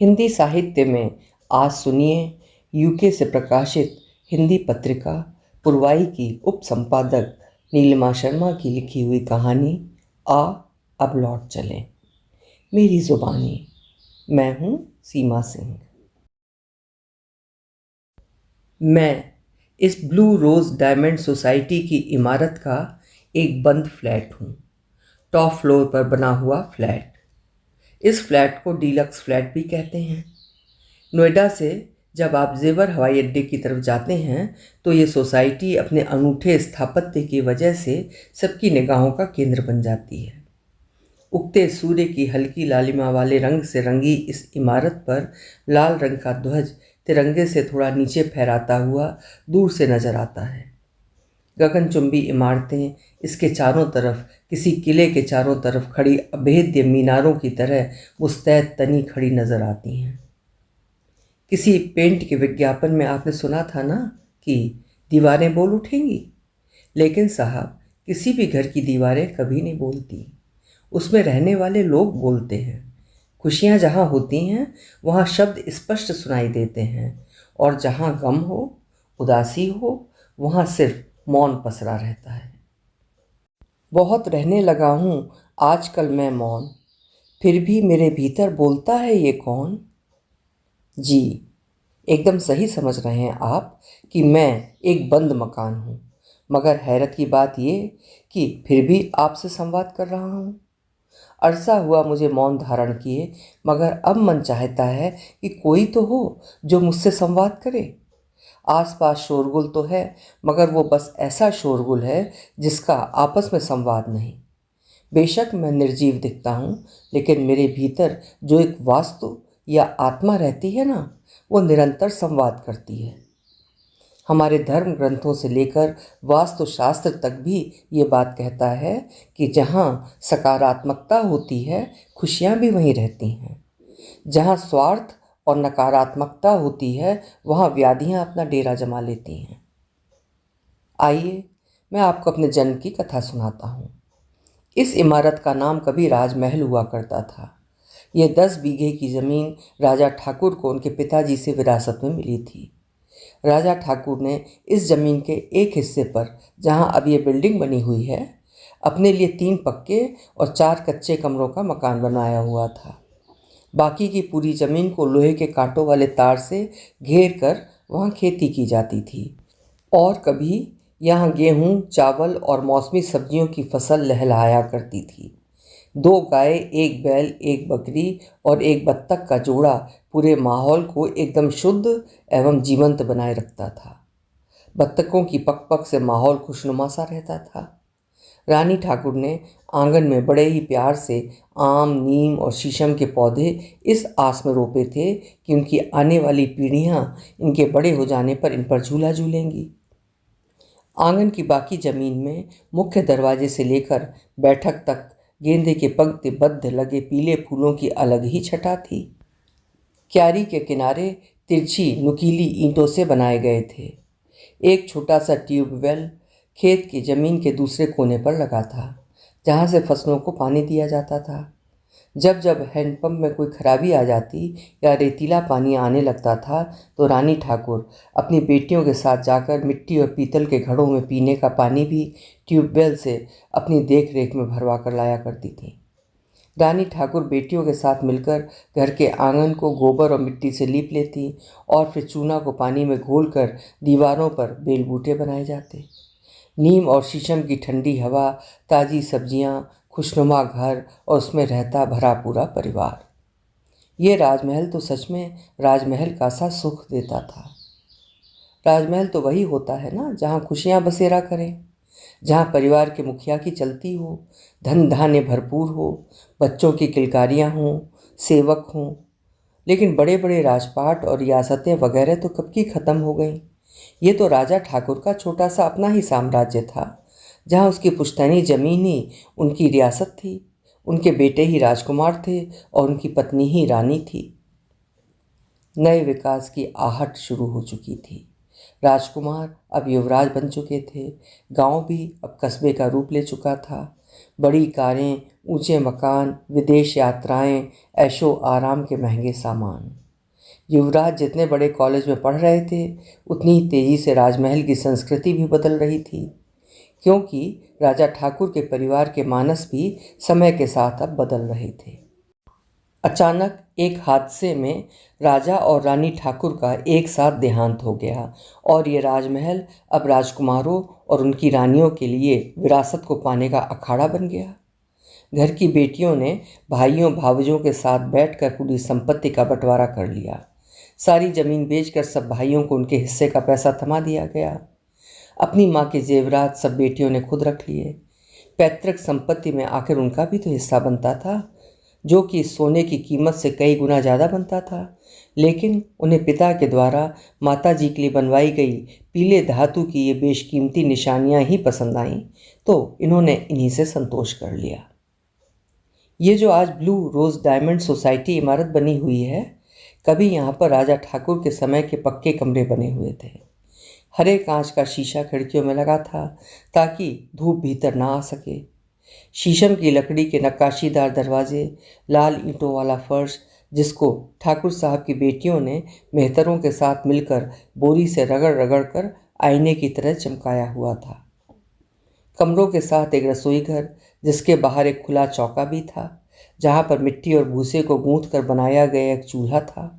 हिंदी साहित्य में आज सुनिए यूके से प्रकाशित हिंदी पत्रिका पुरवाई की उप संपादक नीलिमा शर्मा की लिखी हुई कहानी आ अब लौट चलें। मेरी जुबानी। मैं हूँ सीमा सिंह। मैं इस ब्लू रोज डायमंड सोसाइटी की इमारत का एक बंद फ्लैट हूँ। टॉप फ्लोर पर बना हुआ फ्लैट। इस फ्लैट को डीलक्स फ्लैट भी कहते हैं। नोएडा से जब आप जेवर हवाई अड्डे की तरफ जाते हैं तो ये सोसाइटी अपने अनूठे स्थापत्य की वजह से सबकी निगाहों का केंद्र बन जाती है। उगते सूर्य की हल्की लालिमा वाले रंग से रंगी इस इमारत पर लाल रंग का ध्वज तिरंगे से थोड़ा नीचे फहराता हुआ दूर से नजर आता है। गगनचुंबी इमारतें इसके चारों तरफ किसी किले के चारों तरफ खड़ी अभेद्य मीनारों की तरह मुस्तैद तनी खड़ी नजर आती हैं। किसी पेंट के विज्ञापन में आपने सुना था ना कि दीवारें बोल उठेंगी, लेकिन साहब किसी भी घर की दीवारें कभी नहीं बोलती। उसमें रहने वाले लोग बोलते हैं। खुशियाँ जहाँ होती हैं वहाँ शब्द स्पष्ट सुनाई देते हैं, और जहाँ गम हो, उदासी हो, वहाँ सिर्फ मौन पसरा रहता है। बहुत रहने लगा हूँ आजकल मैं मौन, फिर भी मेरे भीतर बोलता है ये कौन। जी, एकदम सही समझ रहे हैं आप कि मैं एक बंद मकान हूँ, मगर हैरत की बात ये कि फिर भी आपसे संवाद कर रहा हूँ। अरसा हुआ मुझे मौन धारण किए, मगर अब मन चाहता है कि कोई तो हो जो मुझसे संवाद करे। आसपास शोरगुल तो है, मगर वो बस ऐसा शोरगुल है जिसका आपस में संवाद नहीं। बेशक मैं निर्जीव दिखता हूँ, लेकिन मेरे भीतर जो एक वास्तु या आत्मा रहती है ना, वो निरंतर संवाद करती है। हमारे धर्म ग्रंथों से लेकर वास्तुशास्त्र तक भी ये बात कहता है कि जहाँ सकारात्मकता होती है, खुशियाँ भी वहीं रहती हैं। जहाँ स्वार्थ और नकारात्मकता होती है, वहाँ व्याधियाँ अपना डेरा जमा लेती हैं। आइए मैं आपको अपने जन्म की कथा सुनाता हूँ। इस इमारत का नाम कभी राजमहल हुआ करता था। यह 10 बीघे की ज़मीन राजा ठाकुर को उनके पिताजी से विरासत में मिली थी। राजा ठाकुर ने इस ज़मीन के एक हिस्से पर, जहाँ अब ये बिल्डिंग बनी हुई है, अपने लिए 3 पक्के और 4 कच्चे कमरों का मकान बनाया हुआ था। बाकी की पूरी ज़मीन को लोहे के कांटों वाले तार से घेर कर वहाँ खेती की जाती थी, और कभी यहाँ गेहूँ, चावल और मौसमी सब्जियों की फसल लहलहाया करती थी। 2 गाय, 1 बैल, 1 बकरी और 1 बत्तख का जोड़ा पूरे माहौल को एकदम शुद्ध एवं जीवंत बनाए रखता था। बत्तखों की पक-पक से माहौल खुशनुमा सा रहता था। रानी ठाकुर ने आंगन में बड़े ही प्यार से आम, नीम और शीशम के पौधे इस आस में रोपे थे कि उनकी आने वाली पीढ़ियां इनके बड़े हो जाने पर इन पर झूला झूलेंगी। आंगन की बाकी जमीन में मुख्य दरवाजे से लेकर बैठक तक गेंदे के पंक्तिबद्ध लगे पीले फूलों की अलग ही छटा थी। क्यारी के किनारे तिरछी नुकीली ईंटों से बनाए गए थे। एक छोटा सा ट्यूबवेल खेत की जमीन के दूसरे कोने पर लगा था, जहाँ से फसलों को पानी दिया जाता था। जब जब हैंडपंप में कोई खराबी आ जाती या रेतीला पानी आने लगता था, तो रानी ठाकुर अपनी बेटियों के साथ जाकर मिट्टी और पीतल के घड़ों में पीने का पानी भी ट्यूबवेल से अपनी देख रेख में भरवा कर लाया करती थी। रानी ठाकुर बेटियों के साथ मिलकर घर के आंगन को गोबर और मिट्टी से लीप लेती, और फिर चूना को पानी में घोलकर दीवारों पर बेल बूटे बनाए जाते। नीम और शीशम की ठंडी हवा, ताज़ी सब्जियां, खुशनुमा घर और उसमें रहता भरा पूरा परिवार। ये राजमहल तो सच में राजमहल का सा सुख देता था। राजमहल तो वही होता है ना जहाँ खुशियाँ बसेरा करें, जहाँ परिवार के मुखिया की चलती हो, धन धान्य भरपूर हो, बच्चों की किलकारियाँ हों, सेवक हों। लेकिन बड़े बड़े राजपाट और रियासतें वगैरह तो कब की ख़त्म हो गईं। ये तो राजा ठाकुर का छोटा सा अपना ही साम्राज्य था, जहाँ उसकी पुश्तैनी जमीन ही उनकी रियासत थी, उनके बेटे ही राजकुमार थे और उनकी पत्नी ही रानी थी। नए विकास की आहट शुरू हो चुकी थी। राजकुमार अब युवराज बन चुके थे। गांव भी अब कस्बे का रूप ले चुका था। बड़ी कारें, ऊंचे मकान, विदेश यात्राएं, ऐशो आराम के महंगे सामान। युवराज जितने बड़े कॉलेज में पढ़ रहे थे, उतनी ही तेजी से राजमहल की संस्कृति भी बदल रही थी, क्योंकि राजा ठाकुर के परिवार के मानस भी समय के साथ अब बदल रहे थे। अचानक एक हादसे में राजा और रानी ठाकुर का एक साथ देहांत हो गया और ये राजमहल अब राजकुमारों और उनकी रानियों के लिए विरासत को पाने का अखाड़ा बन गया। घर की बेटियों ने भाइयों भावजों के साथ बैठकर पूरी संपत्ति का बंटवारा कर लिया। सारी जमीन बेचकर सब भाइयों को उनके हिस्से का पैसा थमा दिया गया। अपनी माँ के जेवरात सब बेटियों ने खुद रख लिए। पैतृक संपत्ति में आखिर उनका भी तो हिस्सा बनता था, जो कि सोने की कीमत से कई गुना ज़्यादा बनता था। लेकिन उन्हें पिता के द्वारा माता जी के लिए बनवाई गई पीले धातु की ये बेशकीमती निशानियां ही पसंद आईं, तो इन्होंने इन्हीं से संतोष कर लिया। ये जो आज ब्लू रोज़ डायमंड सोसाइटी इमारत बनी हुई है, कभी यहाँ पर राजा ठाकुर के समय के पक्के कमरे बने हुए थे। हरे कांच का शीशा खिड़कियों में लगा था ताकि धूप भीतर ना आ सके। शीशम की लकड़ी के नक्काशीदार दरवाजे, लाल ईंटों वाला फर्श, जिसको ठाकुर साहब की बेटियों ने मेहतरों के साथ मिलकर बोरी से रगड़ रगड़ कर आईने की तरह चमकाया हुआ था। कमरों के साथ एक रसोई घर, जिसके बाहर एक खुला चौका भी था, जहाँ पर मिट्टी और भूसे को गूंथ कर बनाया गया एक चूल्हा था,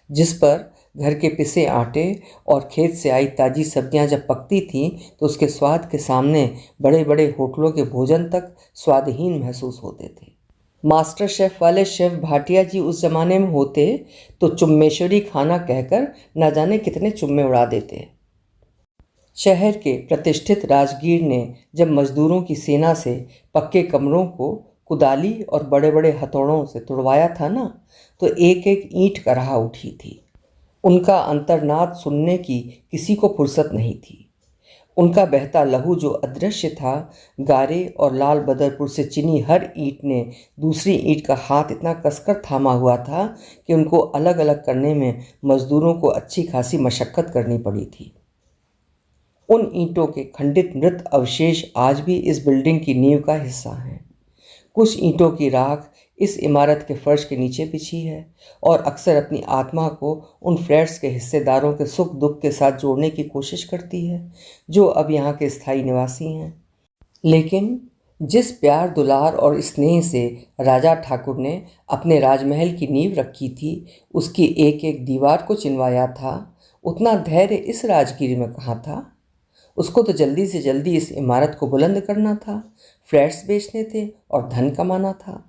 जिस पर घर के पिसे आटे और खेत से आई ताज़ी सब्जियां जब पकती थीं तो उसके स्वाद के सामने बड़े बड़े होटलों के भोजन तक स्वादहीन महसूस होते थे। मास्टर शेफ़ वाले शेफ़ भाटिया जी उस ज़माने में होते तो चुम्मेश्वरी खाना कहकर न जाने कितने चुम्मे उड़ा देते। शहर के प्रतिष्ठित राजगीर ने जब मजदूरों की सेना से पक्के कमरों को कुदाली और बड़े बड़े हथौड़ों से तुड़वाया था ना, तो एक एक ईंट कराह उठी थी। उनका अंतर्नाद सुनने की किसी को फुर्सत नहीं थी। उनका बहता लहू जो अदृश्य था, गारे और लाल बदरपुर से चिनी हर ईंट ने दूसरी ईंट का हाथ इतना कसकर थामा हुआ था कि उनको अलग अलग करने में मजदूरों को अच्छी खासी मशक्क़त करनी पड़ी थी। उन ईंटों के खंडित मृत अवशेष आज भी इस बिल्डिंग की नींव का हिस्सा हैं। कुछ ईंटों की राख इस इमारत के फर्श के नीचे बिछी है और अक्सर अपनी आत्मा को उन फ्लैट्स के हिस्सेदारों के सुख दुख के साथ जोड़ने की कोशिश करती है, जो अब यहाँ के स्थायी निवासी हैं। लेकिन जिस प्यार दुलार और स्नेह से राजा ठाकुर ने अपने राजमहल की नींव रखी थी, उसकी एक एक दीवार को चिनवाया था, उतना धैर्य इस राजगीर में कहाँ था। उसको तो जल्दी से जल्दी इस इमारत को बुलंद करना था, फ्लैट्स बेचने थे और धन कमाना था।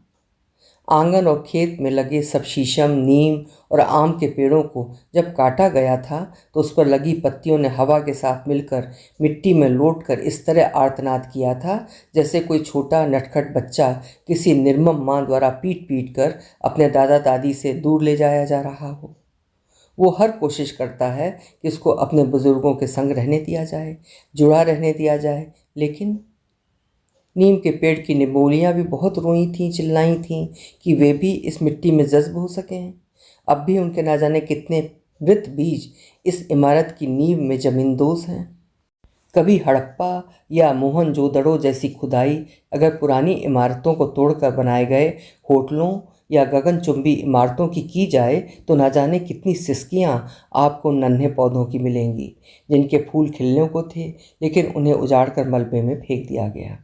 आंगन और खेत में लगे सब शीशम, नीम और आम के पेड़ों को जब काटा गया था तो उस पर लगी पत्तियों ने हवा के साथ मिलकर मिट्टी में लौटकर इस तरह आर्तनाद किया था जैसे कोई छोटा नटखट बच्चा किसी निर्मम माँ द्वारा पीट पीट कर अपने दादा दादी से दूर ले जाया जा रहा हो। वो हर कोशिश करता है कि उसको अपने बुज़ुर्गों के संग रहने दिया जाए, जुड़ा रहने दिया जाए, लेकिन नीम के पेड़ की निबोलियाँ भी बहुत रोई थीं, चिल्लाई थीं कि वे भी इस मिट्टी में जज्ब हो सकें। अब भी उनके ना जाने कितने मृत बीज इस इमारत की नींव में जमींदोज हैं। कभी हड़प्पा या मोहनजोदड़ो जैसी खुदाई अगर पुरानी इमारतों को तोड़कर बनाए गए होटलों या गगनचुंबी इमारतों की जाए तो ना जाने कितनी सिसकियाँ आपको नन्हे पौधों की मिलेंगी, जिनके फूल खिलने को थे लेकिन उन्हें उजाड़कर मलबे में फेंक दिया गया।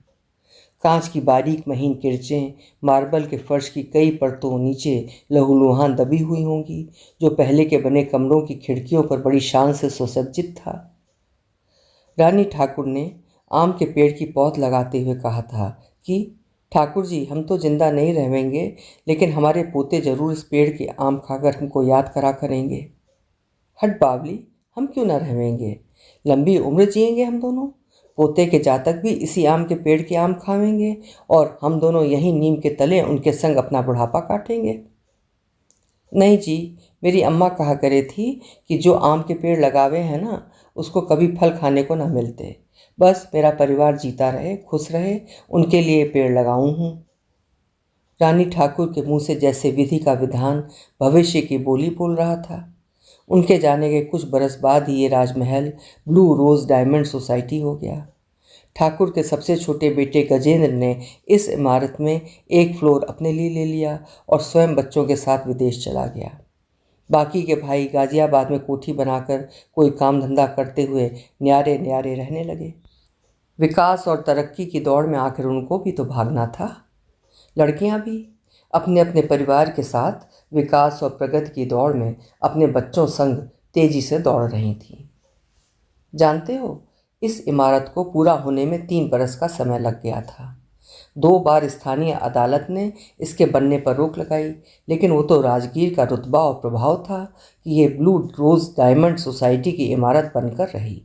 कांच की बारीक महीन किरचें मार्बल के फर्श की कई परतों नीचे लहूलुहान दबी हुई होंगी, जो पहले के बने कमरों की खिड़कियों पर बड़ी शान से सुसज्जित था। रानी ठाकुर ने आम के पेड़ की पौध लगाते हुए कहा था कि ठाकुर जी, हम तो जिंदा नहीं रहेंगे, लेकिन हमारे पोते जरूर इस पेड़ के आम खाकर हमको याद करा करेंगे। हट बावली, हम क्यों ना रहेंगे, लंबी उम्र जिएंगे हम दोनों। पोते के जातक भी इसी आम के पेड़ के आम खावेंगे और हम दोनों यहीं नीम के तले उनके संग अपना बुढ़ापा काटेंगे। नहीं जी, मेरी अम्मा कहा करे थी कि जो आम के पेड़ लगावे हैं ना, उसको कभी फल खाने को ना मिलते। बस मेरा परिवार जीता रहे, खुश रहे, उनके लिए पेड़ लगाऊं हूँ। रानी ठाकुर के मुंह से जैसे विधि का विधान भविष्य की बोली बोल रहा था। उनके जाने के कुछ बरस बाद ही ये राजमहल ब्लू रोज़ डायमंड सोसाइटी हो गया। ठाकुर के सबसे छोटे बेटे गजेंद्र ने इस इमारत में एक फ्लोर अपने लिए ले लिया और स्वयं बच्चों के साथ विदेश चला गया। बाकी के भाई गाजियाबाद में कोठी बनाकर कोई काम धंधा करते हुए न्यारे न्यारे रहने लगे। विकास और तरक्की की दौड़ में आखिर उनको भी तो भागना था। लड़कियां भी अपने अपने परिवार के साथ विकास और प्रगति की दौड़ में अपने बच्चों संग तेजी से दौड़ रही थीं। जानते हो, इस इमारत को पूरा होने में 3 बरस का समय लग गया था। 2 बार स्थानीय अदालत ने इसके बनने पर रोक लगाई, लेकिन वो तो राजगीर का रुतबा और प्रभाव था कि ये ब्लू रोज डायमंड सोसाइटी की इमारत बनकर रही।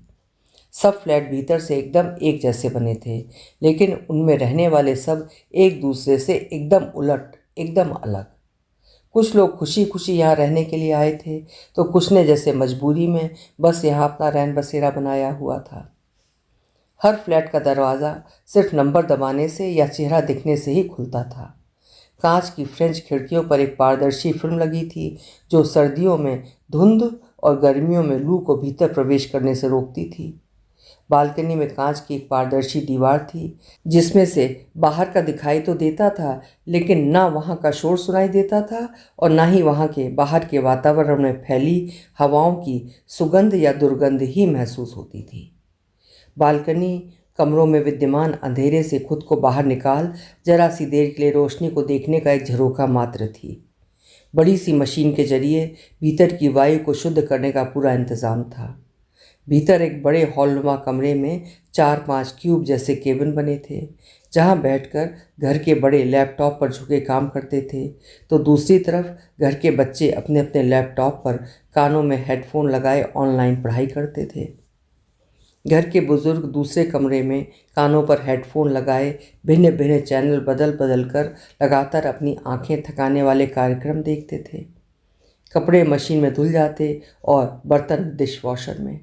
सब फ्लैट भीतर से एकदम एक जैसे बने थे, लेकिन उनमें रहने वाले सब एक दूसरे से एकदम उलट, एकदम अलग। कुछ लोग खुशी खुशी यहाँ रहने के लिए आए थे, तो कुछ ने जैसे मजबूरी में बस यहाँ अपना रैन बसेरा बनाया हुआ था। हर फ्लैट का दरवाज़ा सिर्फ नंबर दबाने से या चेहरा दिखने से ही खुलता था। कांच की फ्रेंच खिड़कियों पर एक पारदर्शी फिल्म लगी थी, जो सर्दियों में धुंध और गर्मियों में लू को भीतर प्रवेश करने से रोकती थी। बालकनी में कांच की एक पारदर्शी दीवार थी, जिसमें से बाहर का दिखाई तो देता था, लेकिन ना वहाँ का शोर सुनाई देता था और ना ही वहाँ के बाहर के वातावरण में फैली हवाओं की सुगंध या दुर्गंध ही महसूस होती थी। बालकनी कमरों में विद्यमान अंधेरे से खुद को बाहर निकाल जरा सी देर के लिए रोशनी को देखने का एक झरोखा मात्र थी। बड़ी सी मशीन के जरिए भीतर की वायु को शुद्ध करने का पूरा इंतजाम था। भीतर एक बड़े हॉलनुमा कमरे में 4-5 क्यूब जैसे केबिन बने थे, जहां बैठकर घर के बड़े लैपटॉप पर झुके काम करते थे, तो दूसरी तरफ घर के बच्चे अपने अपने लैपटॉप पर कानों में हेडफोन लगाए ऑनलाइन पढ़ाई करते थे। घर के बुजुर्ग दूसरे कमरे में कानों पर हेडफोन लगाए भिन्न भिन्न चैनल बदल बदल कर लगातार अपनी आंखें थकाने वाले कार्यक्रम देखते थे। कपड़े मशीन में धुल जाते और बर्तन डिशवॉशर में।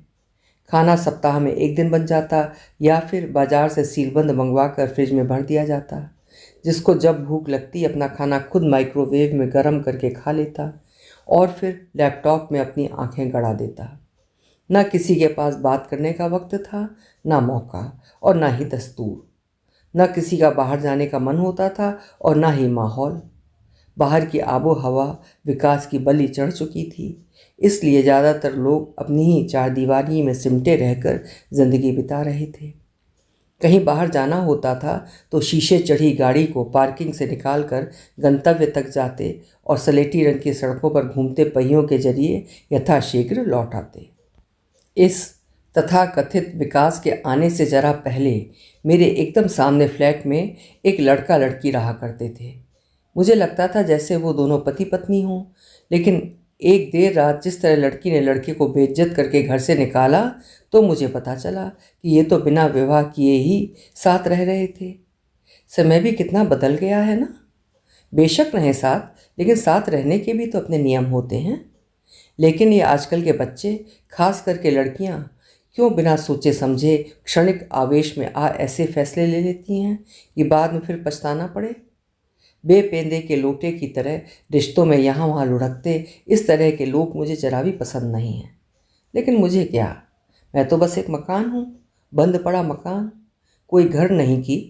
खाना सप्ताह में 1 दिन बन जाता या फिर बाजार से सीलबंद मंगवा कर फ्रिज में भर दिया जाता। जिसको जब भूख लगती अपना खाना खुद माइक्रोवेव में गर्म करके खा लेता और फिर लैपटॉप में अपनी आंखें गड़ा देता। न किसी के पास बात करने का वक्त था, न मौका और न ही दस्तूर। न किसी का बाहर जाने का मन होता था और न ही माहौल। बाहर की आबो हवा विकास की बलि चढ़ चुकी थी, इसलिए ज़्यादातर लोग अपनी ही चारदीवारी में सिमटे रहकर ज़िंदगी बिता रहे थे। कहीं बाहर जाना होता था तो शीशे चढ़ी गाड़ी को पार्किंग से निकालकर गंतव्य तक जाते और सलेटी रंग की सड़कों पर घूमते पहियों के जरिए यथाशीघ्र लौट आते। इस तथाकथित विकास के आने से जरा पहले मेरे एकदम सामने फ्लैट में एक लड़का लड़की रहा करते थे। मुझे लगता था जैसे वो दोनों पति पत्नी हों, लेकिन एक देर रात जिस तरह लड़की ने लड़के को बेइज्जत करके घर से निकाला, तो मुझे पता चला कि ये तो बिना विवाह किए ही साथ रह रहे थे। समय भी कितना बदल गया है ना। बेशक रहें साथ, लेकिन साथ रहने के भी तो अपने नियम होते हैं। लेकिन ये आजकल के बच्चे, खास करके लड़कियां, क्यों बिना सोचे समझे क्षणिक आवेश में ऐसे फैसले ले लेती हैं कि बाद में फिर पछताना पड़े। बेपेंदे के लोटे की तरह रिश्तों में यहाँ वहाँ लुढ़कते इस तरह के लोग मुझे जरा भी पसंद नहीं हैं। लेकिन मुझे क्या, मैं तो बस एक मकान हूँ, बंद पड़ा मकान, कोई घर नहीं की।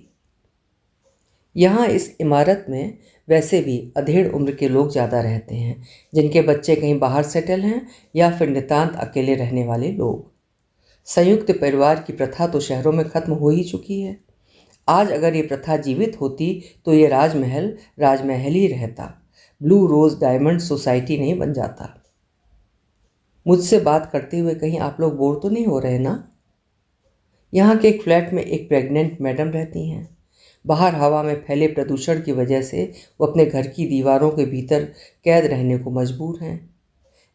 यहाँ इस इमारत में वैसे भी अधेड़ उम्र के लोग ज़्यादा रहते हैं, जिनके बच्चे कहीं बाहर सेटल हैं या फिर नितांत अकेले रहने वाले लोग। संयुक्त परिवार की प्रथा तो शहरों में खत्म हो ही चुकी है। आज अगर ये प्रथा जीवित होती तो ये राजमहल ही रहता, ब्लू रोज डायमंड सोसाइटी नहीं बन जाता। मुझसे बात करते हुए कहीं आप लोग बोर तो नहीं हो रहे ना। यहाँ के एक फ्लैट में एक प्रेग्नेंट मैडम रहती हैं। बाहर हवा में फैले प्रदूषण की वजह से वो अपने घर की दीवारों के भीतर कैद रहने को मजबूर हैं।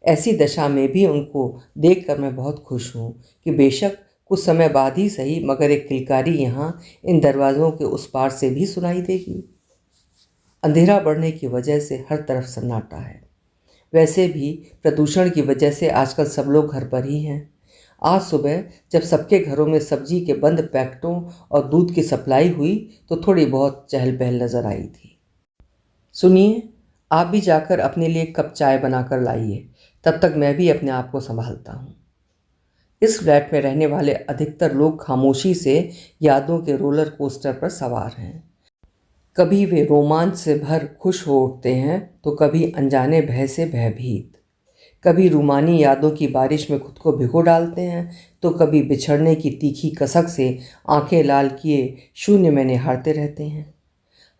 ऐसी दशा में भी उनको देखकर मैं बहुत खुश हूँ कि बेशक कुछ समय बाद ही सही, मगर एक किलकारी यहाँ इन दरवाज़ों के उस पार से भी सुनाई देगी। अंधेरा बढ़ने की वजह से हर तरफ सन्नाटा है। वैसे भी प्रदूषण की वजह से आजकल सब लोग घर पर ही हैं। आज सुबह जब सबके घरों में सब्जी के बंद पैकेटों और दूध की सप्लाई हुई तो थोड़ी बहुत चहल पहल नजर आई थी। सुनिए, आप भी जाकर अपने लिए एक कप चाय बनाकर लाइए, तब तक मैं भी अपने आप को संभालता हूँ। इस फ्लैट में रहने वाले अधिकतर लोग खामोशी से यादों के रोलर कोस्टर पर सवार हैं। कभी वे रोमांच से भर खुश हो उठते हैं तो कभी अनजाने भय से भयभीत। कभी रूमानी यादों की बारिश में खुद को भिगो डालते हैं तो कभी बिछड़ने की तीखी कसक से आंखें लाल किए शून्य में निहारते रहते हैं।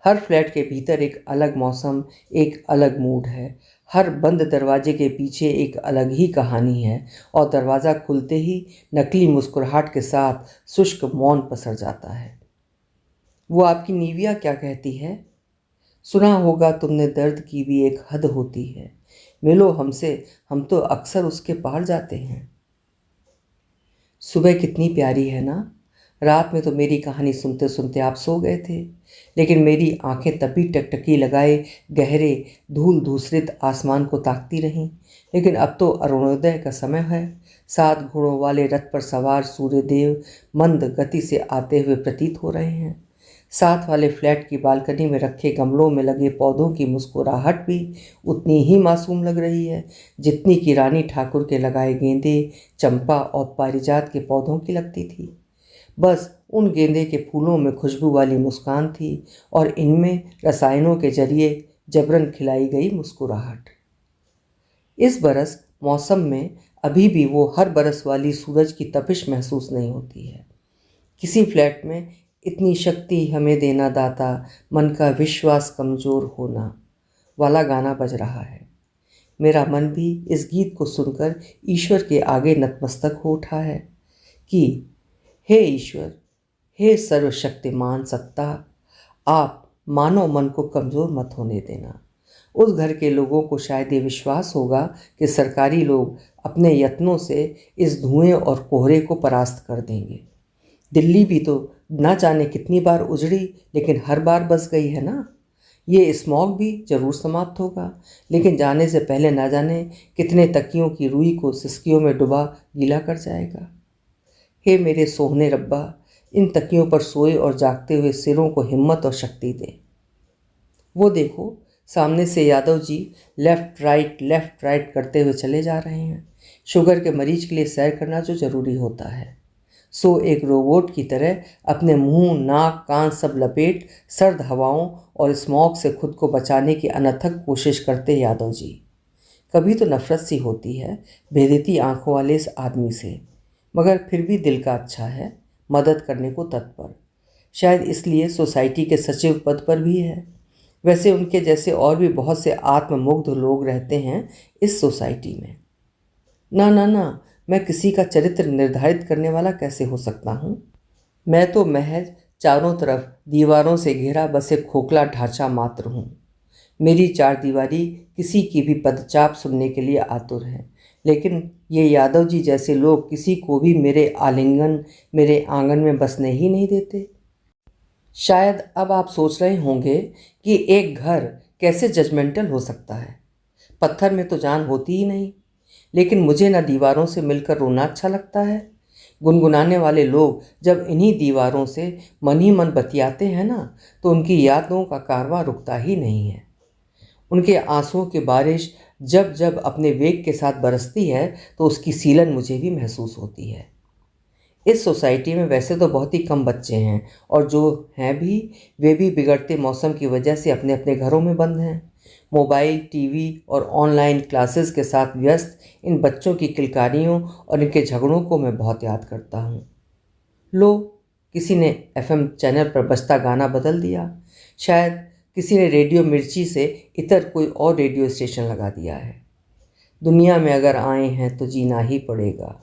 हर फ्लैट के भीतर एक अलग मौसम, एक अलग मूड है। हर बंद दरवाजे के पीछे एक अलग ही कहानी है और दरवाज़ा खुलते ही नकली मुस्कुराहट के साथ शुष्क मौन पसर जाता है। वो आपकी नीविया क्या कहती है? सुना होगा तुमने, दर्द की भी एक हद होती है। मिलो हमसे, हम तो अक्सर उसके पार जाते हैं। सुबह कितनी प्यारी है ना। रात में तो मेरी कहानी सुनते सुनते आप सो गए थे, लेकिन मेरी आंखें तभी टकटकी लगाए गहरे धूल धूसरित आसमान को ताकती रहीं। लेकिन अब तो अरुणोदय का समय है। 7 घोड़ों वाले रथ पर सवार सूर्यदेव मंद गति से आते हुए प्रतीत हो रहे हैं। साथ वाले फ्लैट की बालकनी में रखे गमलों में लगे पौधों की मुस्कुराहट भी उतनी ही मासूम लग रही है जितनी कि रानी ठाकुर के लगाए गेंदे, चंपा और पारिजात के पौधों की लगती थी। बस उन गेंदे के फूलों में खुशबू वाली मुस्कान थी और इनमें रसायनों के जरिए जबरन खिलाई गई मुस्कुराहट। इस बरस मौसम में अभी भी वो हर बरस वाली सूरज की तपिश महसूस नहीं होती है। किसी फ्लैट में इतनी शक्ति हमें देना दाता, मन का विश्वास कमज़ोर होना वाला गाना बज रहा है। मेरा मन भी इस गीत को सुनकर ईश्वर के आगे नतमस्तक हो उठा है कि हे ईश्वर, हे सर्वशक्तिमान सत्ता, आप मानव मन को कमज़ोर मत होने देना। उस घर के लोगों को शायद ये विश्वास होगा कि सरकारी लोग अपने यत्नों से इस धुएं और कोहरे को परास्त कर देंगे। दिल्ली भी तो ना जाने कितनी बार उजड़ी, लेकिन हर बार बस गई है ना। ये स्मॉग भी जरूर समाप्त होगा, लेकिन जाने से पहले ना जाने कितने तकियों की रुई को सिसकियों में डुबा गीला कर जाएगा। हे मेरे सोहने रब्बा, इन तकियों पर सोए और जागते हुए सिरों को हिम्मत और शक्ति दे। वो देखो, सामने से यादव जी लेफ्ट राइट करते हुए चले जा रहे हैं। शुगर के मरीज के लिए सैर करना जो ज़रूरी होता है। सो एक रोबोट की तरह अपने मुंह, नाक, कान सब लपेट सर्द हवाओं और स्मॉग से खुद को बचाने की अनथक कोशिश करते यादव जी। कभी तो नफरत सी होती है भेदती आंखों वाले इस आदमी से, मगर फिर भी दिल का अच्छा है, मदद करने को तत्पर। शायद इसलिए सोसाइटी के सचिव पद पर भी है। वैसे उनके जैसे और भी बहुत से आत्ममुग्ध लोग रहते हैं इस सोसाइटी में। ना ना ना, मैं किसी का चरित्र निर्धारित करने वाला कैसे हो सकता हूँ? मैं तो महज चारों तरफ दीवारों से घिरा बस एक खोखला ढांचा मात्र हूँ। मेरी चारदीवारी किसी की भी पदचाप सुनने के लिए आतुर है, लेकिन ये यादव जी जैसे लोग किसी को भी मेरे आलिंगन, मेरे आंगन में बसने ही नहीं देते। शायद अब आप सोच रहे होंगे कि एक घर कैसे जजमेंटल हो सकता है, पत्थर में तो जान होती ही नहीं। लेकिन मुझे न दीवारों से मिलकर रोना अच्छा लगता है। गुनगुनाने वाले लोग जब इन्हीं दीवारों से मन ही मन बतियाते हैं ना, तो उनकी यादों का कारवां रुकता ही नहीं है। उनके आंसुओं की बारिश जब जब अपने वेग के साथ बरसती है तो उसकी सीलन मुझे भी महसूस होती है। इस सोसाइटी में वैसे तो बहुत ही कम बच्चे हैं, और जो हैं भी वे भी बिगड़ते मौसम की वजह से अपने अपने घरों में बंद हैं। मोबाइल, टीवी और ऑनलाइन क्लासेस के साथ व्यस्त इन बच्चों की किलकारियों और इनके झगड़ों को मैं बहुत याद करता हूँ। लो, किसी ने एफएम चैनल पर बजता गाना बदल दिया। शायद किसी ने रेडियो मिर्ची से इतर कोई और रेडियो स्टेशन लगा दिया है। दुनिया में अगर आए हैं तो जीना ही पड़ेगा।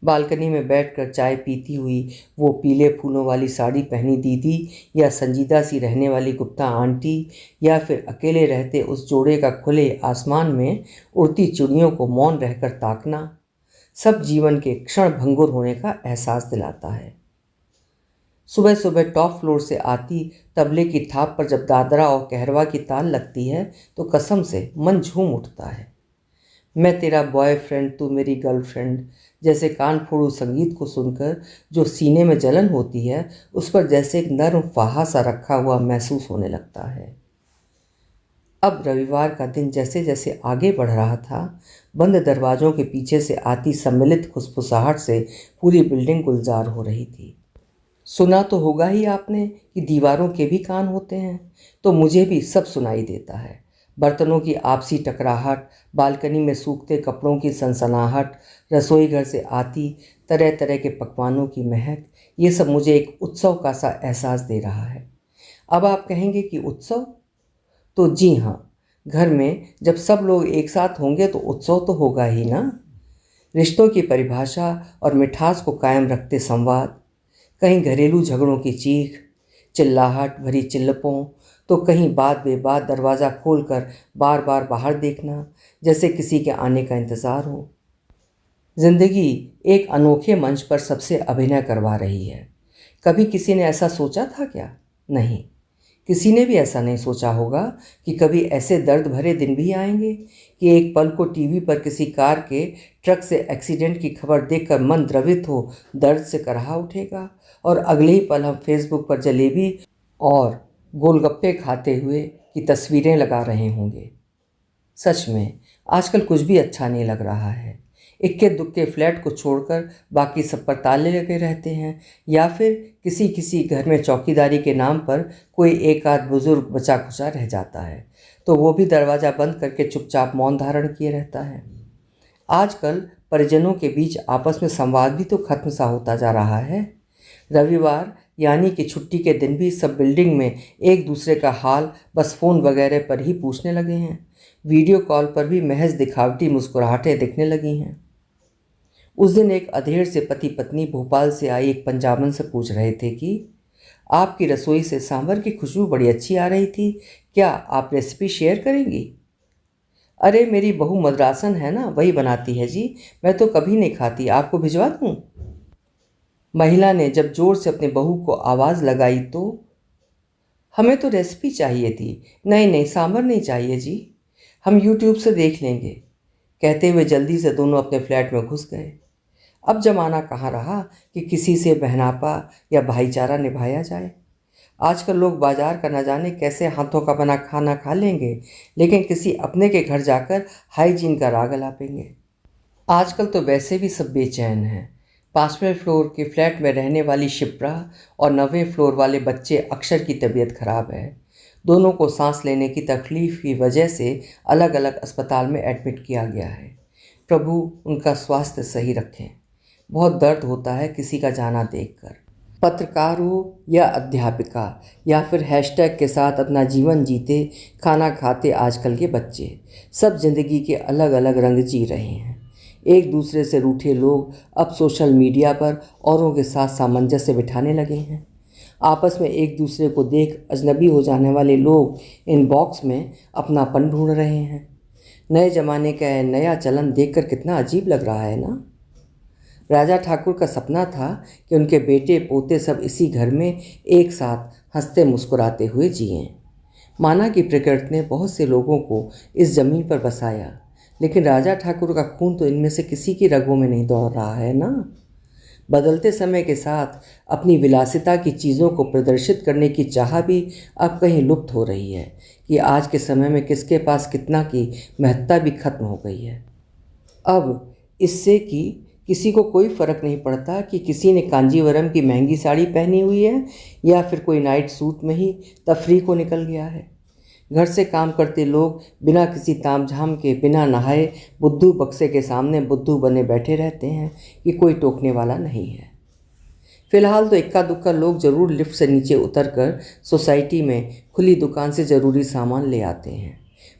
बालकनी में बैठकर चाय पीती हुई वो पीले फूलों वाली साड़ी पहनी दीदी, या संजीदा सी रहने वाली गुप्ता आंटी, या फिर अकेले रहते उस जोड़े का खुले आसमान में उड़ती चिड़ियों को मौन रहकर ताकना, सब जीवन के क्षण भंगुर होने का एहसास दिलाता है। सुबह सुबह टॉप फ्लोर से आती तबले की थाप पर जब दादरा और कहरवा की ताल लगती है तो कसम से मन झूम उठता है। मैं तेरा बॉयफ्रेंड, तू मेरी गर्लफ्रेंड जैसे कान फोड़ू संगीत को सुनकर जो सीने में जलन होती है, उस पर जैसे एक नर्म फाहा सा रखा हुआ महसूस होने लगता है। अब रविवार का दिन जैसे जैसे आगे बढ़ रहा था, बंद दरवाजों के पीछे से आती सम्मिलित खुसफुसाहट से पूरी बिल्डिंग गुलजार हो रही थी। सुना तो होगा ही आपने कि दीवारों के भी कान होते हैं, तो मुझे भी सब सुनाई देता है। बर्तनों की आपसी टकराहट, बालकनी में सूखते कपड़ों की सनसनाहट, रसोई घर से आती तरह तरह के पकवानों की महक, ये सब मुझे एक उत्सव का सा एहसास दे रहा है। अब आप कहेंगे कि उत्सव? तो जी हाँ, घर में जब सब लोग एक साथ होंगे तो उत्सव तो होगा ही ना। रिश्तों की परिभाषा और मिठास को कायम रखते संवाद, कहीं घरेलू झगड़ों की चीख, चिल्लाहट भरी चिल्लपों, तो कहीं बात बेबात दरवाज़ा खोलकर बार बार बाहर देखना, जैसे किसी के आने का इंतज़ार हो। जिंदगी एक अनोखे मंच पर सबसे अभिनय करवा रही है। कभी किसी ने ऐसा सोचा था क्या? नहीं, किसी ने भी ऐसा नहीं सोचा होगा कि कभी ऐसे दर्द भरे दिन भी आएंगे कि एक पल को टीवी पर किसी कार के ट्रक से एक्सीडेंट की खबर देखकर मन द्रवित हो दर्द से कराह उठेगा, और अगले ही पल हम फेसबुक पर जलेबी और गोलगप्पे खाते हुए की तस्वीरें लगा रहे होंगे। सच में आजकल कुछ भी अच्छा नहीं लग रहा है। इक्के दुक्के फ्लैट को छोड़कर बाकी सब पर ताले लगे रहते हैं, या फिर किसी किसी घर में चौकीदारी के नाम पर कोई एक आध बुजुर्ग बचा खुचा रह जाता है, तो वो भी दरवाज़ा बंद करके चुपचाप मौन धारण किए रहता है। आजकल परिजनों के बीच आपस में संवाद भी तो खत्म सा होता जा रहा है। रविवार यानी कि छुट्टी के दिन भी सब बिल्डिंग में एक दूसरे का हाल बस फ़ोन वगैरह पर ही पूछने लगे हैं। वीडियो कॉल पर भी महज दिखावटी मुस्कुराहटें दिखने लगी हैं। उस दिन एक अधेड़ से पति पत्नी भोपाल से आई एक पंजाबन से पूछ रहे थे कि आपकी रसोई से सांभर की खुशबू बड़ी अच्छी आ रही थी, क्या आप रेसिपी शेयर करेंगी? अरे मेरी बहू मद्रासन है ना, वही बनाती है जी, मैं तो कभी नहीं खाती, आपको भिजवा दूँ? महिला ने जब जोर से अपने बहू को आवाज़ लगाई तो हमें तो रेसिपी चाहिए थी। नहीं नहीं, सांभर नहीं चाहिए जी, हम यूट्यूब से देख लेंगे, कहते हुए जल्दी से दोनों अपने फ्लैट में घुस गए। अब जमाना कहाँ रहा कि किसी से बहनापा या भाईचारा निभाया जाए। आजकल लोग बाजार का न जाने कैसे हाथों का बना खाना खा लेंगे, लेकिन किसी अपने के घर जाकर हाइजीन का राग अलापेंगे। आजकल तो वैसे भी सब बेचैन हैं। 5वें फ्लोर के फ्लैट में रहने वाली शिप्रा और 9वें फ्लोर वाले बच्चे अक्षर की तबीयत खराब है। दोनों को सांस लेने की तकलीफ की वजह से अलग अलग अस्पताल में एडमिट किया गया है। प्रभु उनका स्वास्थ्य सही रखें। बहुत दर्द होता है किसी का जाना देखकर। पत्रकार हो या अध्यापिका या फिर हैशटैग के साथ अपना जीवन जीते खाना खाते आजकल के बच्चे, सब जिंदगी के अलग अलग रंग जी रहे हैं। एक दूसरे से रूठे लोग अब सोशल मीडिया पर औरों के साथ सामंजस्य बिठाने लगे हैं। आपस में एक दूसरे को देख अजनबी हो जाने वाले लोग इनबॉक्स में अपनापन ढूंढ रहे हैं। नए ज़माने का नया चलन देखकर कितना अजीब लग रहा है ना। राजा ठाकुर का सपना था कि उनके बेटे पोते सब इसी घर में एक साथ हंसते मुस्कुराते हुए जिएं। माना कि प्रकृति ने बहुत से लोगों को इस ज़मीन पर बसाया, लेकिन राजा ठाकुर का खून तो इनमें से किसी की रगों में नहीं दौड़ रहा है ना। बदलते समय के साथ अपनी विलासिता की चीज़ों को प्रदर्शित करने की चाह भी अब कहीं लुप्त हो रही है कि आज के समय में किसके पास कितना की महत्ता भी खत्म हो गई है। अब इससे कि किसी को कोई फ़र्क नहीं पड़ता कि किसी ने कांजीवरम की महंगी साड़ी पहनी हुई है या फिर कोई नाइट सूट में ही तफरीह को निकल गया है। घर से काम करते लोग बिना किसी तामझाम के, बिना नहाए बुद्धू बक्से के सामने बुद्धू बने बैठे रहते हैं कि कोई टोकने वाला नहीं है। फ़िलहाल तो इक्का दुक्का लोग ज़रूर लिफ्ट से नीचे उतरकर सोसाइटी में खुली दुकान से ज़रूरी सामान ले आते हैं।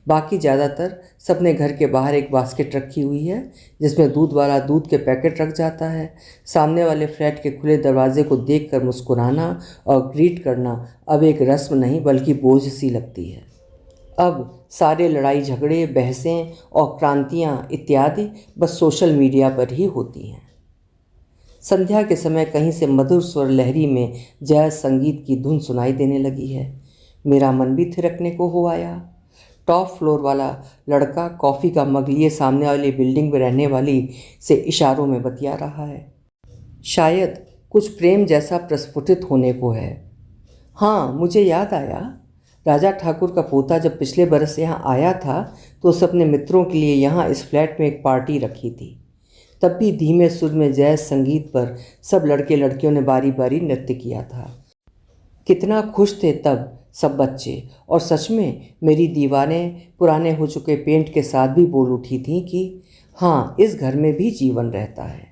बाकी ज़्यादातर सबने घर के बाहर एक बास्केट रखी हुई है जिसमें दूध वाला दूध के पैकेट रख जाता है। सामने वाले फ्लैट के खुले दरवाजे को देखकर मुस्कुराना और ग्रीट करना अब एक रस्म नहीं बल्कि बोझ सी लगती है। अब सारे लड़ाई झगड़े, बहसें और क्रांतियाँ इत्यादि बस सोशल मीडिया पर ही होती हैं। संध्या के समय कहीं से मधुर स्वर लहरी में जैज संगीत की धुन सुनाई देने लगी है। मेरा मन भी थिरकने को हो आया। टॉप फ्लोर वाला लड़का कॉफ़ी का मग लिए सामने वाली बिल्डिंग में रहने वाली से इशारों में बतिया रहा है। शायद कुछ प्रेम जैसा प्रस्फुटित होने को है। हाँ, मुझे याद आया, राजा ठाकुर का पोता जब पिछले बरस यहाँ आया था तो उसने अपने मित्रों के लिए यहाँ इस फ्लैट में एक पार्टी रखी थी। तब भी धीमे सुर में जैज संगीत पर सब लड़के लड़कियों ने बारी बारी नृत्य किया था। कितना खुश थे तब सब बच्चे, और सच में मेरी दीवारें पुराने हो चुके पेंट के साथ भी बोल उठी थीं कि हाँ, इस घर में भी जीवन रहता है।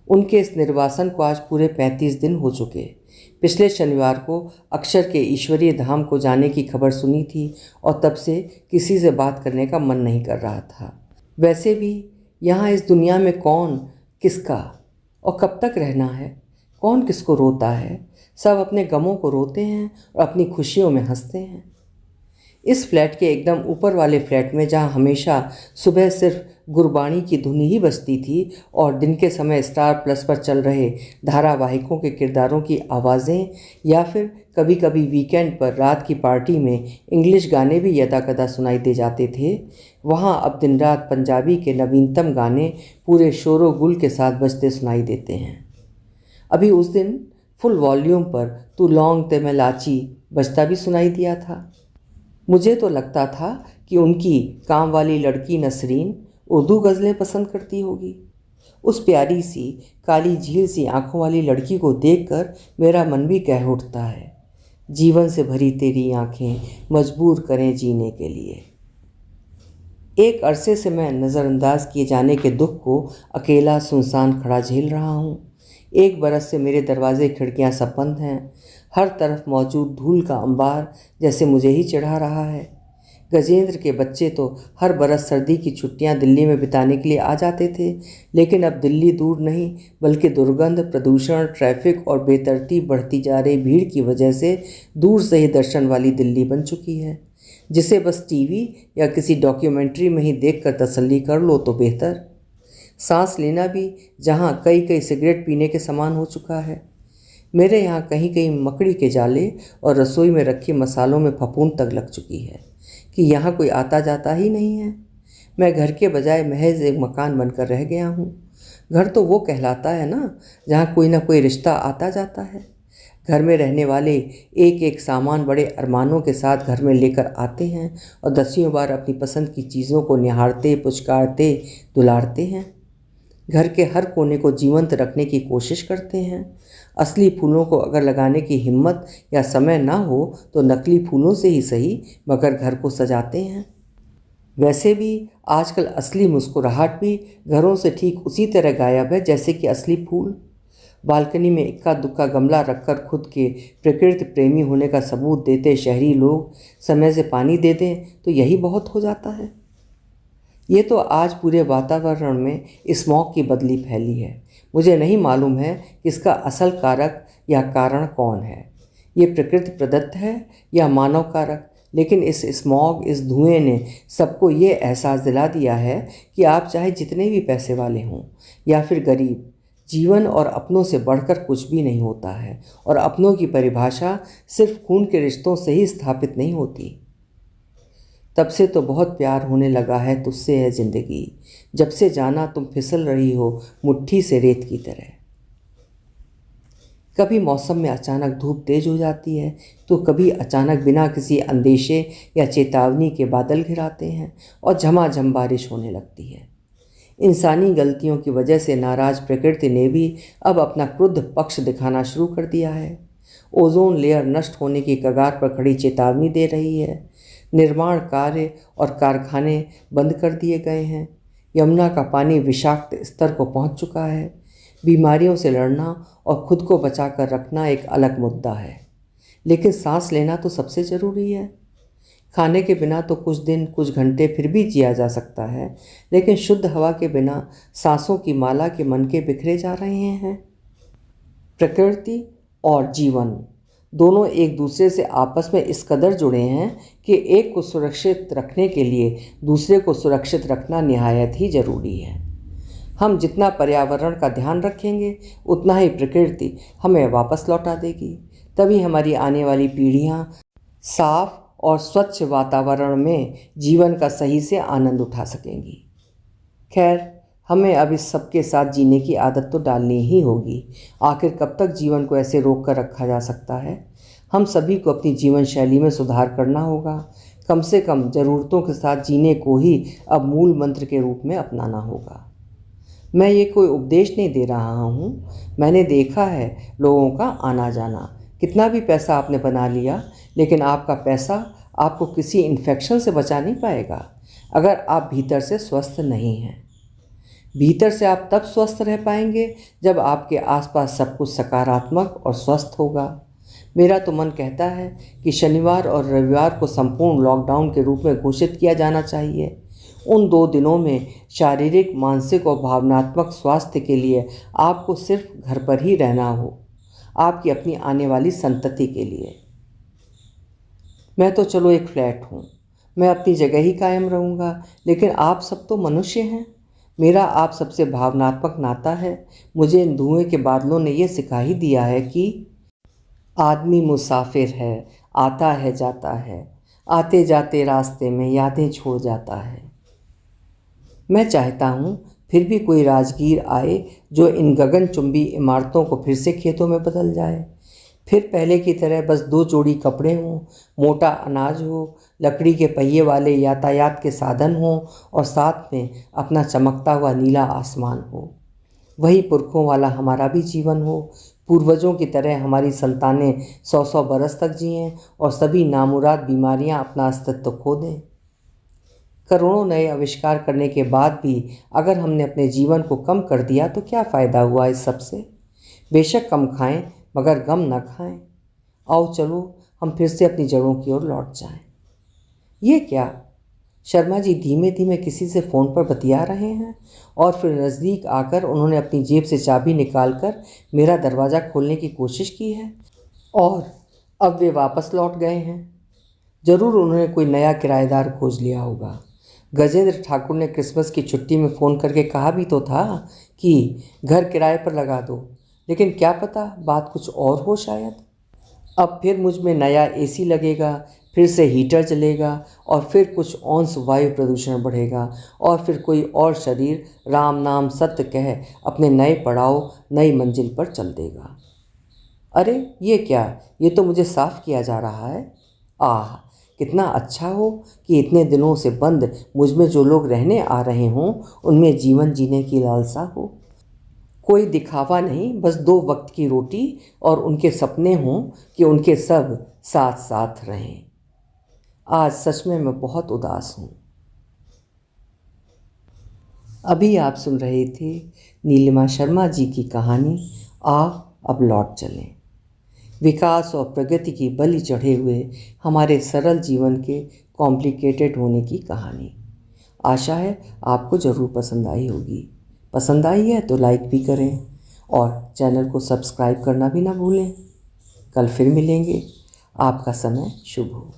उनके इस निर्वासन को आज पूरे 35 दिन हो चुके। पिछले शनिवार को अक्षर के ईश्वरीय धाम को जाने की खबर सुनी थी और तब से किसी से बात करने का मन नहीं कर रहा था। वैसे भी यहाँ इस दुनिया में कौन किसका और कब तक रहना है, कौन किसको रोता है। सब अपने गमों को रोते हैं और अपनी खुशियों में हंसते हैं। इस फ्लैट के एकदम ऊपर वाले फ्लैट में, जहाँ हमेशा सुबह सिर्फ गुरबाणी की धुन ही बजती थी और दिन के समय स्टार प्लस पर चल रहे धारावाहिकों के किरदारों की आवाज़ें, या फिर कभी कभी वीकेंड पर रात की पार्टी में इंग्लिश गाने भी यदाकदा सुनाई दे जाते थे, वहाँ अब दिन रात पंजाबी के नवीनतम गाने पूरे शोरो गुल के साथ बजते सुनाई देते हैं। अभी उस दिन फुल वॉल्यूम पर तू लौंग ते मैं लाची बजता भी सुनाई दिया था। मुझे तो लगता था कि उनकी काम वाली लड़की नसरीन उर्दू गज़लें पसंद करती होगी। उस प्यारी सी काली झील सी आंखों वाली लड़की को देखकर मेरा मन भी कह उठता है, जीवन से भरी तेरी आंखें मजबूर करें जीने के लिए। एक अरसे से मैं नज़रअंदाज किए जाने के दुख को अकेला सुनसान खड़ा झेल रहा हूँ। एक बरस से मेरे दरवाजे खिड़कियाँ सब बंद हैं। हर तरफ मौजूद धूल का अंबार जैसे मुझे ही चढ़ा रहा है। गजेंद्र के बच्चे तो हर बरस सर्दी की छुट्टियां दिल्ली में बिताने के लिए आ जाते थे, लेकिन अब दिल्ली दूर नहीं बल्कि दुर्गंध, प्रदूषण, ट्रैफिक और बेतरतीब बढ़ती जा रही भीड़ की वजह से दूर से ही दर्शन वाली दिल्ली बन चुकी है, जिसे बस टीवी या किसी डॉक्यूमेंट्री में ही देखकर तसल्ली कर लो तो बेहतर। सांस लेना भी जहाँ कई कई सिगरेट पीने के समान हो चुका है। मेरे यहाँ कहीं कहीं मकड़ी के जाले और रसोई में रखे मसालों में फफूंद तक लग चुकी है कि यहाँ कोई आता जाता ही नहीं है। मैं घर के बजाय महज एक मकान बनकर रह गया हूँ। घर तो वो कहलाता है ना जहाँ कोई ना कोई रिश्ता आता जाता है। घर में रहने वाले एक एक सामान बड़े अरमानों के साथ घर में लेकर आते हैं और दसियों बार अपनी पसंद की चीज़ों को निहारते, पुचकारते, दुलारते हैं। घर के हर कोने को जीवंत रखने की कोशिश करते हैं। असली फूलों को अगर लगाने की हिम्मत या समय ना हो तो नकली फूलों से ही सही मगर घर को सजाते हैं। वैसे भी आजकल असली मुस्कुराहट भी घरों से ठीक उसी तरह गायब है जैसे कि असली फूल। बालकनी में इक्का दुक्का गमला रखकर खुद के प्रकृति प्रेमी होने का सबूत देते शहरी लोग समय से पानी दे दें तो यही बहुत हो जाता है। ये तो आज पूरे वातावरण में स्मॉग की बदली फैली है। मुझे नहीं मालूम है कि इसका असल कारक या कारण कौन है। ये प्रकृति प्रदत्त है या मानव कारक, लेकिन इस स्मॉग, इस धुएं ने सबको ये एहसास दिला दिया है कि आप चाहे जितने भी पैसे वाले हों या फिर गरीब, जीवन और अपनों से बढ़कर कुछ भी नहीं होता है और अपनों की परिभाषा सिर्फ खून के रिश्तों से ही स्थापित नहीं होती। तब से तो बहुत प्यार होने लगा है तुझसे है ज़िंदगी, जब से जाना तुम फिसल रही हो मुट्ठी से रेत की तरह। कभी मौसम में अचानक धूप तेज हो जाती है तो कभी अचानक बिना किसी अंदेशे या चेतावनी के बादल घिराते हैं और झमाझम बारिश होने लगती है। इंसानी गलतियों की वजह से नाराज प्रकृति ने भी अब अपना क्रुद्ध पक्ष दिखाना शुरू कर दिया है। ओजोन लेयर नष्ट होने की कगार पर खड़ी चेतावनी दे रही है। निर्माण कार्य और कारखाने बंद कर दिए गए हैं। यमुना का पानी विषाक्त स्तर को पहुंच चुका है। बीमारियों से लड़ना और खुद को बचा कर रखना एक अलग मुद्दा है, लेकिन सांस लेना तो सबसे ज़रूरी है। खाने के बिना तो कुछ दिन, कुछ घंटे फिर भी जिया जा सकता है, लेकिन शुद्ध हवा के बिना सांसों की माला के मनके बिखरे जा रहे हैं। प्रकृति और जीवन दोनों एक दूसरे से आपस में इस कदर जुड़े हैं कि एक को सुरक्षित रखने के लिए दूसरे को सुरक्षित रखना निहायत ही ज़रूरी है। हम जितना पर्यावरण का ध्यान रखेंगे उतना ही प्रकृति हमें वापस लौटा देगी। तभी हमारी आने वाली पीढ़ियाँ साफ और स्वच्छ वातावरण में जीवन का सही से आनंद उठा सकेंगी। खैर, हमें अब इस सब के साथ जीने की आदत तो डालनी ही होगी। आखिर कब तक जीवन को ऐसे रोक कर रखा जा सकता है? हम सभी को अपनी जीवन शैली में सुधार करना होगा। कम से कम ज़रूरतों के साथ जीने को ही अब मूल मंत्र के रूप में अपनाना होगा। मैं ये कोई उपदेश नहीं दे रहा हूँ, मैंने देखा है लोगों का आना जाना। कितना भी पैसा आपने बना लिया, लेकिन आपका पैसा आपको किसी इन्फेक्शन से बचा नहीं पाएगा अगर आप भीतर से स्वस्थ नहीं हैं। भीतर से आप तब स्वस्थ रह पाएंगे जब आपके आसपास सब कुछ सकारात्मक और स्वस्थ होगा। मेरा तो मन कहता है कि शनिवार और रविवार को संपूर्ण लॉकडाउन के रूप में घोषित किया जाना चाहिए। उन 2 दिनों में शारीरिक, मानसिक और भावनात्मक स्वास्थ्य के लिए आपको सिर्फ घर पर ही रहना हो, आपकी अपनी आने वाली संतति के लिए। मैं तो चलो एक फ्लैट हूँ, मैं अपनी जगह ही कायम रहूँगा, लेकिन आप सब तो मनुष्य हैं। मेरा आप सबसे भावनात्मक नाता है। मुझे इन धुएं के बादलों ने यह सिखा ही दिया है कि आदमी मुसाफिर है, आता है जाता है, आते जाते रास्ते में यादें छोड़ जाता है। मैं चाहता हूँ फिर भी कोई राजगीर आए जो इन गगनचुंबी इमारतों को फिर से खेतों में बदल जाए। फिर पहले की तरह बस 2 जोड़ी कपड़े हों, मोटा अनाज हो, लकड़ी के पहिए वाले यातायात के साधन हों और साथ में अपना चमकता हुआ नीला आसमान हो। वही पुरखों वाला हमारा भी जीवन हो। पूर्वजों की तरह हमारी संतानें 100-100 बरस तक जिएं और सभी नामुराद बीमारियां अपना अस्तित्व खो दें। करोड़ों नए आविष्कार करने के बाद भी अगर हमने अपने जीवन को कम कर दिया तो क्या फ़ायदा हुआ इस सब से? बेशक कम खाएं, मगर गम न खाएं। आओ चलो हम फिर से अपनी जड़ों की ओर लौट जाएं। ये क्या? शर्मा जी धीमे धीमे किसी से फ़ोन पर बतिया रहे हैं और फिर नज़दीक आकर उन्होंने अपनी जेब से चाबी निकालकर मेरा दरवाज़ा खोलने की कोशिश की है और अब वे वापस लौट गए हैं। ज़रूर उन्होंने कोई नया किराएदार खोज लिया होगा। गजेंद्र ठाकुर ने क्रिसमस की छुट्टी में फ़ोन करके कहा भी तो था कि घर किराए पर लगा दो, लेकिन क्या पता बात कुछ और हो शायद। अब फिर मुझ में नया एसी लगेगा, फिर से हीटर चलेगा और फिर कुछ औंस वायु प्रदूषण बढ़ेगा और फिर कोई और शरीर राम नाम सत्य कह अपने नए पड़ाव, नई मंजिल पर चल देगा। अरे ये क्या? ये तो मुझे साफ किया जा रहा है। आह, कितना अच्छा हो कि इतने दिनों से बंद मुझ में जो लोग रहने आ रहे हों उनमें जीवन जीने की लालसा हो। कोई दिखावा नहीं, बस 2 वक्त की रोटी और उनके सपने हों कि उनके सब साथ साथ रहें। आज सच में मैं बहुत उदास हूँ। अभी आप सुन रहे थे नीलिमा शर्मा जी की कहानी आ अब लौट चलें। विकास और प्रगति की बलि चढ़े हुए हमारे सरल जीवन के कॉम्प्लिकेटेड होने की कहानी। आशा है आपको ज़रूर पसंद आई होगी। पसंद आई है तो लाइक भी करें और चैनल को सब्सक्राइब करना भी ना भूलें। कल फिर मिलेंगे। आपका समय शुभ हो।